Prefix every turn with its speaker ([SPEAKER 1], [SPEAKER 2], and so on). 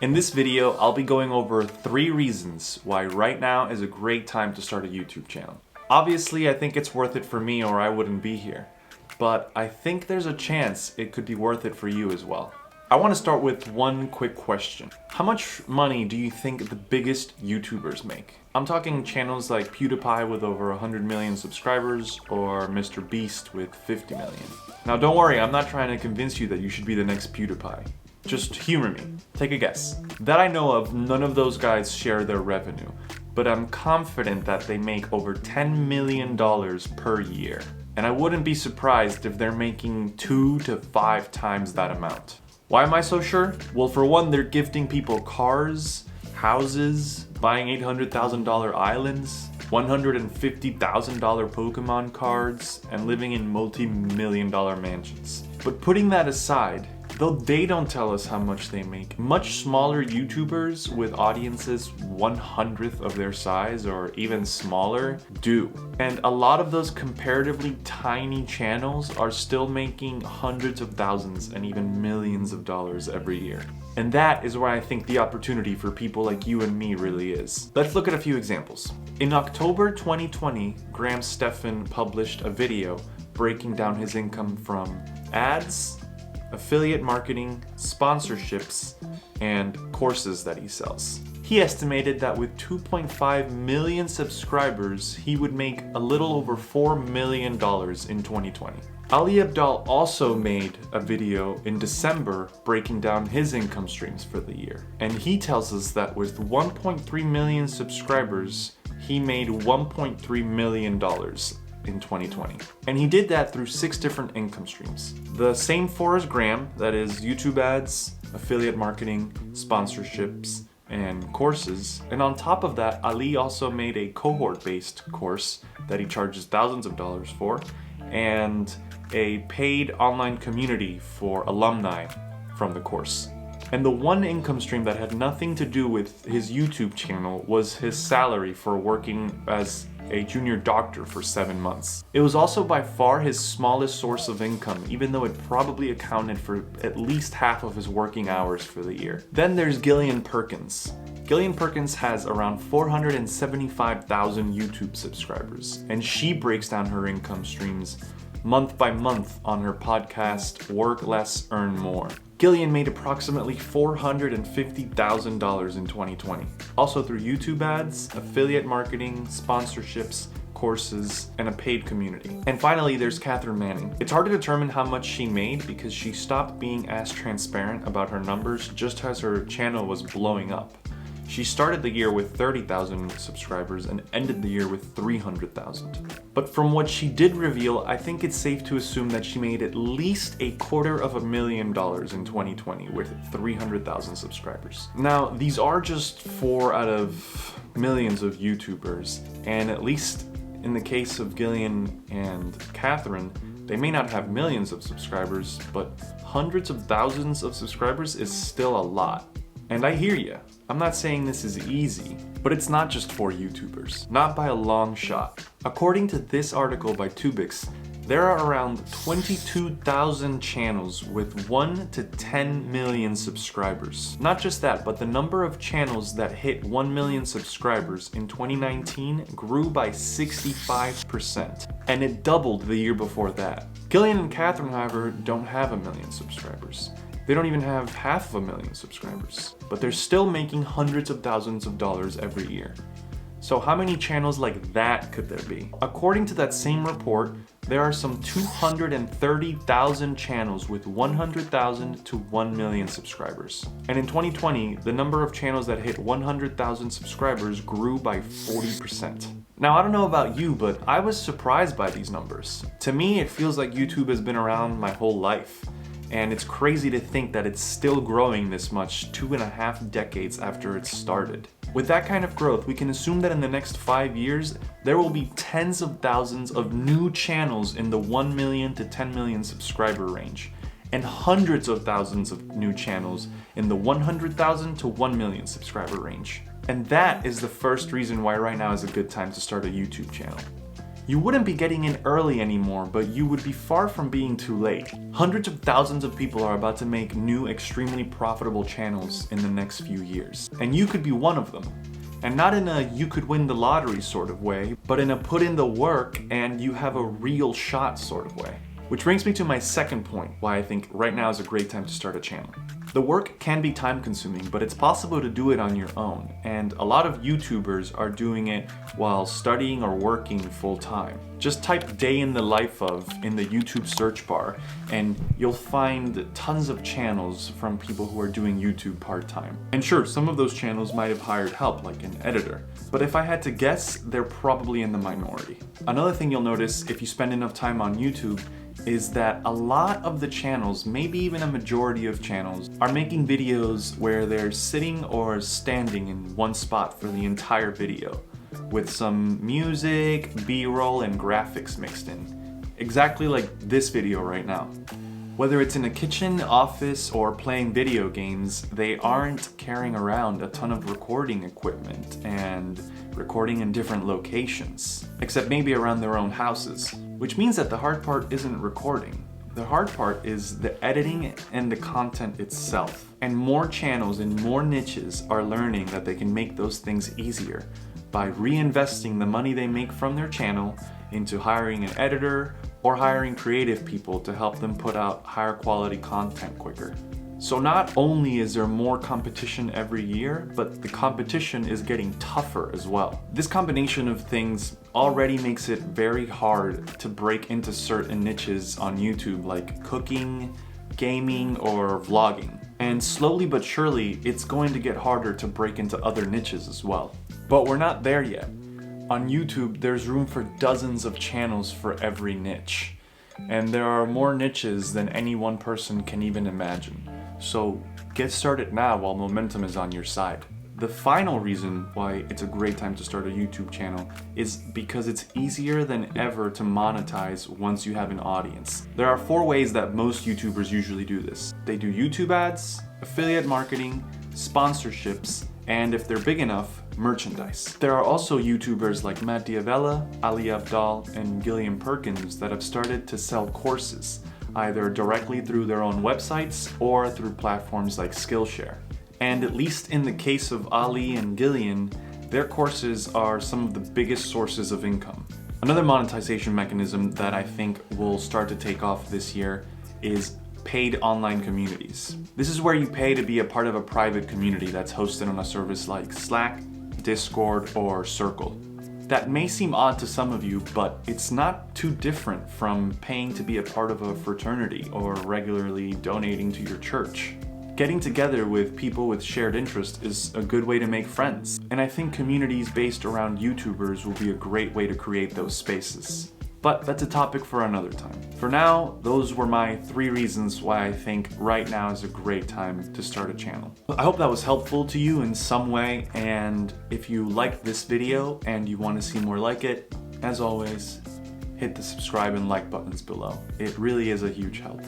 [SPEAKER 1] In this video, I'll be going over 3 reasons why right now is a great time to start a YouTube channel. Obviously, I think it's worth it for me or I wouldn't be here, but I think there's a chance it could be worth it for you as well. I want to start with one quick question. How much money do you think the biggest YouTubers make? I'm talking channels like PewDiePie with over 100 million subscribers or Mr. Beast with 50 million. Now don't worry, I'm not trying to convince you that you should be the next PewDiePie. Just humor me. Take a guess. That I know of, none of those guys share their revenue, but I'm confident that they make over $10 million per year. And I wouldn't be surprised if they're making 2 to 5 times that amount. Why am I so sure? Well, for one, they're gifting people cars, houses, buying $800,000 islands, $150,000 Pokemon cards, and living in multi-million-dollar mansions. But putting that aside, though they don't tell us how much they make, much smaller YouTubers with audiences 1/100th of their size or even smaller do. And a lot of those comparatively tiny channels are still making hundreds of thousands and even millions of dollars every year. And that is where I think the opportunity for people like you and me really is. Let's look at a few examples. In October 2020, Graham Stephan published a video breaking down his income from ads, affiliate marketing, sponsorships, and courses that he sells. He estimated that with 2.5 million subscribers, he would make a little over $4 million in 2020. Ali Abdaal also made a video in December breaking down his income streams for the year. And he tells us that with 1.3 million subscribers, he made $1.3 million in 2020. And he did that through 6 different income streams. The same 4 as Graham, that is YouTube ads, affiliate marketing, sponsorships, and courses. And on top of that, Ali also made a cohort-based course that he charges thousands of dollars for, and a paid online community for alumni from the course. And the one income stream that had nothing to do with his YouTube channel was his salary for working as a junior doctor for 7 months. It was also by far his smallest source of income, even though it probably accounted for at least half of his working hours for the year. Then there's Gillian Perkins. Gillian Perkins has around 475,000 YouTube subscribers, and she breaks down her income streams month by month on her podcast, Work Less, Earn More. Gillian made approximately $450,000 in 2020, also through YouTube ads, affiliate marketing, sponsorships, courses, and a paid community. And finally, there's Catherine Manning. It's hard to determine how much she made because she stopped being as transparent about her numbers just as her channel was blowing up. She started the year with 30,000 subscribers and ended the year with 300,000. But from what she did reveal, I think it's safe to assume that she made at least $250,000 in 2020 with 300,000 subscribers. Now, these are just 4 out of millions of YouTubers, and at least in the case of Gillian and Catherine, they may not have millions of subscribers, but hundreds of thousands of subscribers is still a lot. And I hear ya. I'm not saying this is easy, but it's not just for YouTubers. Not by a long shot. According to this article by Tubix, there are around 22,000 channels with 1 to 10 million subscribers. Not just that, but the number of channels that hit 1 million subscribers in 2019 grew by 65%, and it doubled the year before that. Gillian and Catherine, however, don't have 1 million subscribers. They don't even have 500,000 subscribers, but they're still making hundreds of thousands of dollars every year. So how many channels like that could there be? According to that same report, there are some 230,000 channels with 100,000 to 1 million subscribers. And in 2020, the number of channels that hit 100,000 subscribers grew by 40%. Now, I don't know about you, but I was surprised by these numbers. To me, it feels like YouTube has been around my whole life. And it's crazy to think that it's still growing this much 2.5 decades after it started. With that kind of growth, we can assume that in the next 5 years, there will be tens of thousands of new channels in the 1 million to 10 million subscriber range, and hundreds of thousands of new channels in the 100,000 to 1 million subscriber range. And that is the first reason why right now is a good time to start a YouTube channel. You wouldn't be getting in early anymore, but you would be far from being too late. Hundreds of thousands of people are about to make new, extremely profitable channels in the next few years. And you could be one of them. And not in a you could win the lottery sort of way, but in a put in the work and you have a real shot sort of way. Which brings me to my second point, why I think right now is a great time to start a channel. The work can be time consuming, but it's possible to do it on your own, and a lot of YouTubers are doing it while studying or working full time. Just type day in the life of in the YouTube search bar, and you'll find tons of channels from people who are doing YouTube part-time. And sure, some of those channels might have hired help, like an editor, but if I had to guess, they're probably in the minority. Another thing you'll notice if you spend enough time on YouTube is that a lot of the channels, maybe even a majority of channels, are making videos where they're sitting or standing in one spot for the entire video, with some music, B-roll, and graphics mixed in. Exactly like this video right now. Whether it's in a kitchen, office, or playing video games, they aren't carrying around a ton of recording equipment and recording in different locations, except maybe around their own houses. Which means that the hard part isn't recording. The hard part is the editing and the content itself. And more channels in more niches are learning that they can make those things easier by reinvesting the money they make from their channel into hiring an editor or hiring creative people to help them put out higher quality content quicker. So not only is there more competition every year, but the competition is getting tougher as well. This combination of things already makes it very hard to break into certain niches on YouTube like cooking, gaming, or vlogging. And slowly but surely, it's going to get harder to break into other niches as well. But we're not there yet. On YouTube, there's room for dozens of channels for every niche. And there are more niches than any one person can even imagine. So get started now while momentum is on your side. The final reason why it's a great time to start a YouTube channel is because it's easier than ever to monetize once you have an audience. There are 4 ways that most YouTubers usually do this. They do YouTube ads, affiliate marketing, sponsorships, and if they're big enough, merchandise. There are also YouTubers like Matt Diavella, Ali Abdal, and Gillian Perkins that have started to sell courses, either directly through their own websites or through platforms like Skillshare. And at least in the case of Ali and Gillian, their courses are some of the biggest sources of income. Another monetization mechanism that I think will start to take off this year is paid online communities. This is where you pay to be a part of a private community that's hosted on a service like Slack, Discord, or Circle. That may seem odd to some of you, but it's not too different from paying to be a part of a fraternity or regularly donating to your church. Getting together with people with shared interest is a good way to make friends, and I think communities based around YouTubers will be a great way to create those spaces. But that's a topic for another time. For now, those were my 3 reasons why I think right now is a great time to start a channel. I hope that was helpful to you in some way, and if you liked this video and you want to see more like it, as always, hit the subscribe and like buttons below. It really is a huge help.